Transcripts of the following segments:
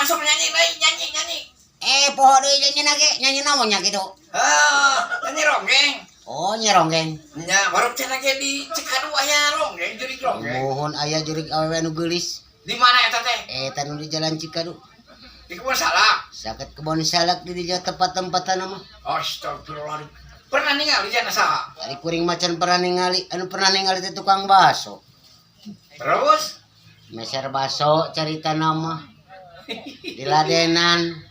langsung nyanyi baik nyanyi. Poho deui nyanyi nage, nyanyi naon nya kitu? Nyanyi ronggeng. Oh, nyeronggeng. Nya baru cenah ge di Cikadu aya ronggeng jurig ronggeng. Mohon aya jurig awewe anu geulis. Di mana eta teh? Eta nu di jalan Cikadu. Di kebun salak. Saket kebon salak di dieu tempat-tempatan mah. Astagfirullah. Pernah ningali jana saha? Ari kuring macan pernah ningali, anu pernah ningali teh tukang baso. Terus Meser baso carita nama. Diladenan.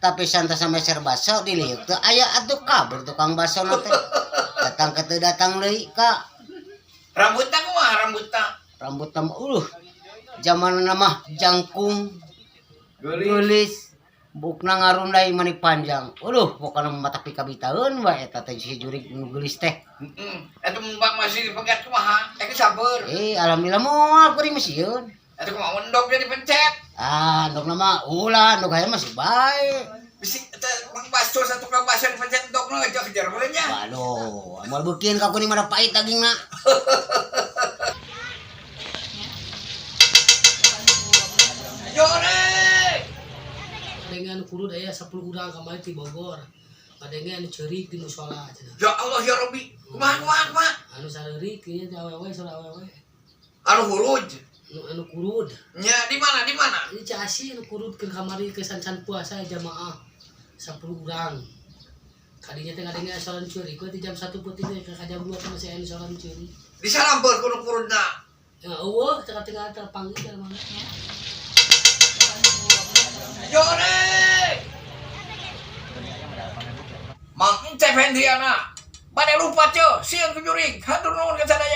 Tapi santas meser baso diliuk teu aya atuh kabur tukang baso na teh. Datang ke teu datang deui ka. rambutna kumaha rambutna? Rambutna zaman nama jangkung. Geulis. Bukna ngarundai mani panjang. Pokona mata pikabitaeun wae eta teh si jurig nu geulis teh. Eta mumbang masih dipegat kumaha? Eta sabar. Alhamdulillah moal kuring mah sieun. Eta kumaha endog dia dipencet. Endog nama ulah, endog aya masih bae. Bisi eta Bang Baso satu ka baso dipencet endogna kejar boleh nya. Waduh, amal beukeun ka kuning mah pait dagingna. Jore. Dengan kurud aya 10 urang kamari ti Bogor. Padengan ceurik di musola cenah. Ya Allah ya Rabbi. Kumaha? Anu sareurik ieu teh awewe sora awewe. Anu huruj. Anu kurud. Nya di mana? Ieu Casi anu kurud ke kamari ke sancan puasa jamaah 10 urang. Kadinya teh ngadengan salat ceurik we ti jam 1 peuting ke jam 2 teh masih aya salat ceurik. Disalampeun kudu kurudna. Ya eueuh tengah-tengah terpanggil dari mana. Jore. Mang Ence Hendriana. Bade lupa ce, sieun ku jurig. Hatur nuhun ka sadaya.